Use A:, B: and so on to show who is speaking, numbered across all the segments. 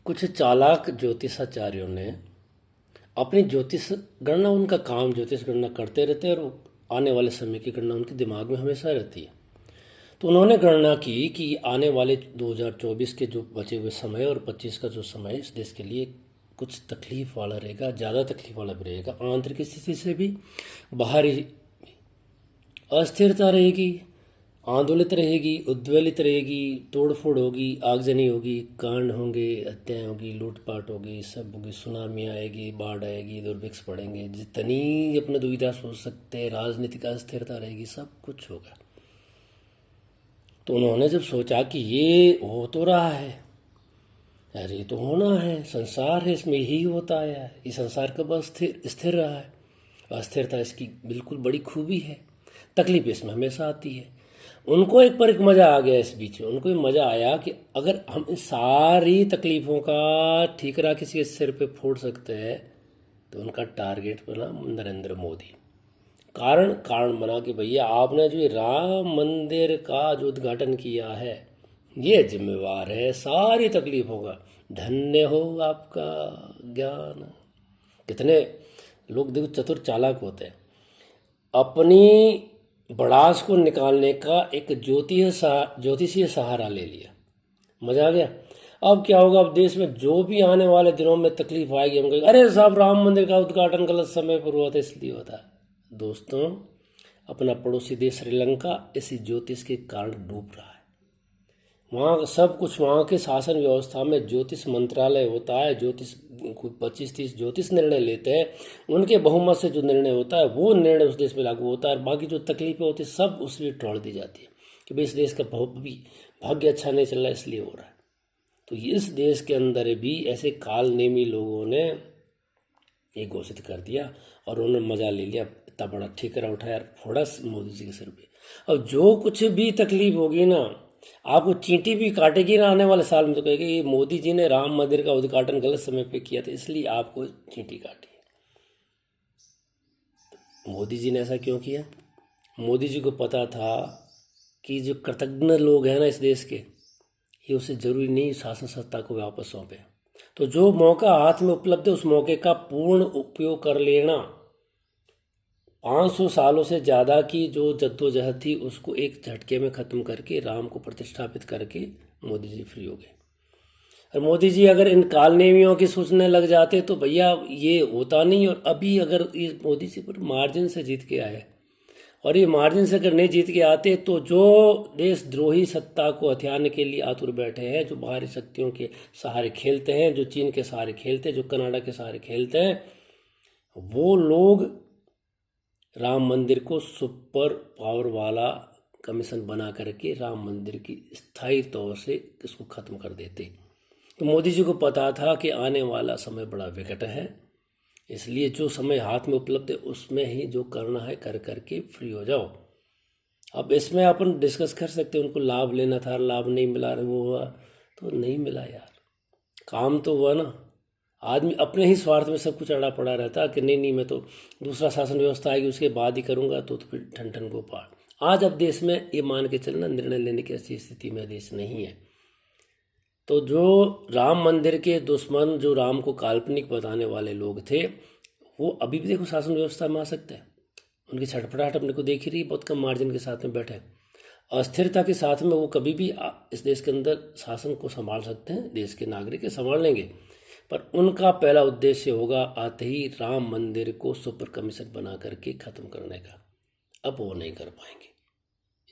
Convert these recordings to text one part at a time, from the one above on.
A: कुछ चालाक ज्योतिषाचार्यों ने अपनी ज्योतिष गणना, उनका काम ज्योतिष गणना करते रहते हैं और आने वाले समय की गणना उनके दिमाग में हमेशा रहती है। तो उन्होंने गणना की कि आने वाले 2024 के जो बचे हुए समय और 25 का जो समय इस देश के लिए कुछ तकलीफ वाला रहेगा, ज़्यादा तकलीफ वाला भी रहेगा। आंतरिक स्थिति से भी, बाहरी अस्थिरता रहेगी, आंदोलित रहेगी, उद्वेलित रहेगी, तोड़फोड़ होगी, आगजनी होगी, कांड होंगे, हत्याएं होगी, लूटपाट होगी, सब होगी, सुनामी आएगी, बाढ़ आएगी, दुर्भिक्ष पड़ेंगे, जितनी अपने दुविधा सोच सकते हैं, राजनीतिक अस्थिरता रहेगी, सब कुछ होगा। तो उन्होंने जब सोचा कि ये हो तो रहा है, अरे ये तो होना है, संसार है, इसमें यही होता आया है, ये संसार कब स्थिर रहा है। अस्थिरता इसकी बिल्कुल बड़ी खूबी है, तकलीफ इसमें हमेशा आती है। उनको एक पर एक मज़ा आ गया इस बीच में। उनको ये मज़ा आया कि अगर हम इन सारी तकलीफ़ों का ठीकरा किसी के सिर पे फोड़ सकते हैं तो उनका टारगेट बना नरेंद्र मोदी। कारण बना कि भैया आपने जो ये राम मंदिर का जो उद्घाटन किया है ये जिम्मेवार है सारी तकलीफ़ों का। धन्य हो आपका ज्ञान। कितने लोग देखो चतुर चालाक होते हैं। अपनी भड़ास को निकालने का एक ज्योतिषीय सहारा ले लिया। मजा आ गया। अब क्या होगा, अब देश में जो भी आने वाले दिनों में तकलीफ आएगी, हम कहेंगे अरे साहब राम मंदिर का उद्घाटन गलत समय पर हुआ था इसलिए होता है। दोस्तों, अपना पड़ोसी देश श्रीलंका इसी ज्योतिष के कारण डूब रहा है। वहाँ सब कुछ, वहाँ के शासन व्यवस्था में ज्योतिष मंत्रालय होता है, ज्योतिष 25-30 ज्योतिष निर्णय लेते हैं, उनके बहुमत से जो निर्णय होता है वो निर्णय उस देश में लागू होता है। और बाकी जो तकलीफें होती है सब उसमें टोड़ दी जाती है कि भाई इस देश का भाग्य अच्छा नहीं चल रहा है इसलिए हो रहा है। तो इस देश के अंदर भी ऐसे काल नेमी लोगों ने ये घोषित कर दिया और उन्होंने मजा ले लिया, इतना बड़ा ठेकरा उठाया फोड़ा मोदी जी के सिर पे। अब जो कुछ भी तकलीफ होगी ना, आपको चींटी भी काटेगी ना आने वाले साल में, तो कहेगी ये मोदी जी ने राम मंदिर का उद्घाटन गलत समय पे किया था इसलिए आपको चींटी काटी। मोदी जी ने ऐसा क्यों किया? मोदी जी को पता था कि जो कृतज्ञ लोग हैं ना इस देश के, ये उसे जरूरी नहीं शासन सत्ता को वापस सौंपे। तो जो मौका हाथ में उपलब्ध है उस मौके का पूर्ण उपयोग कर लेना। 500 सालों से ज़्यादा की जो जद्दोजहद थी उसको एक झटके में ख़त्म करके राम को प्रतिष्ठापित करके मोदी जी फ्री हो गए। और मोदी जी अगर इन कालनेमियों की सोचने लग जाते तो भैया ये होता नहीं। और अभी अगर ये मोदी जी पर मार्जिन से जीत के आए, और ये मार्जिन से अगर नहीं जीत के आते तो जो देशद्रोही सत्ता को हथियाने के लिए आतुर बैठे हैं, जो बाहरी शक्तियों के सहारे खेलते हैं, जो चीन के सहारे खेलते हैं, जो कनाडा के सहारे खेलते हैं, वो लोग राम मंदिर को सुपर पावर वाला कमीशन बना करके राम मंदिर की स्थायी तौर से इसको ख़त्म कर देते। तो मोदी जी को पता था कि आने वाला समय बड़ा विकट है, इसलिए जो समय हाथ में उपलब्ध है उसमें ही जो करना है कर करके फ्री हो जाओ। अब इसमें अपन डिस्कस कर सकते हैं, उनको लाभ लेना था, लाभ नहीं मिला, वो हुआ तो नहीं मिला यार, काम तो हुआ ना। आदमी अपने ही स्वार्थ में सब कुछ अड़ा पड़ा रहता कि नहीं मैं तो दूसरा शासन व्यवस्था आएगी उसके बाद ही करूँगा, तो फिर ठन ठन गोपाल। आज अब देश में ये मान के चलना निर्णय लेने की ऐसी स्थिति में देश नहीं है। तो जो राम मंदिर के दुश्मन, जो राम को काल्पनिक बताने वाले लोग थे, वो अभी भी देखो शासन व्यवस्था में आ सकते हैं। उनकी छटपटाहट अपने को देख ही रही, बहुत कम मार्जिन के साथ में बैठे, अस्थिरता के साथ में वो कभी भी इस देश के अंदर शासन को संभाल सकते हैं, देश के नागरिक संभाल लेंगे। पर उनका पहला उद्देश्य होगा आते ही राम मंदिर को सुपर कमीशन बना करके ख़त्म करने का। अब वो नहीं कर पाएंगे।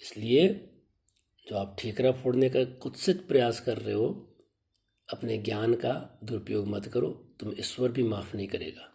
A: इसलिए जो आप ठीकरा फोड़ने का कुत्सित प्रयास कर रहे हो, अपने ज्ञान का दुरुपयोग मत करो, तुम्हें ईश्वर भी माफ़ नहीं करेगा।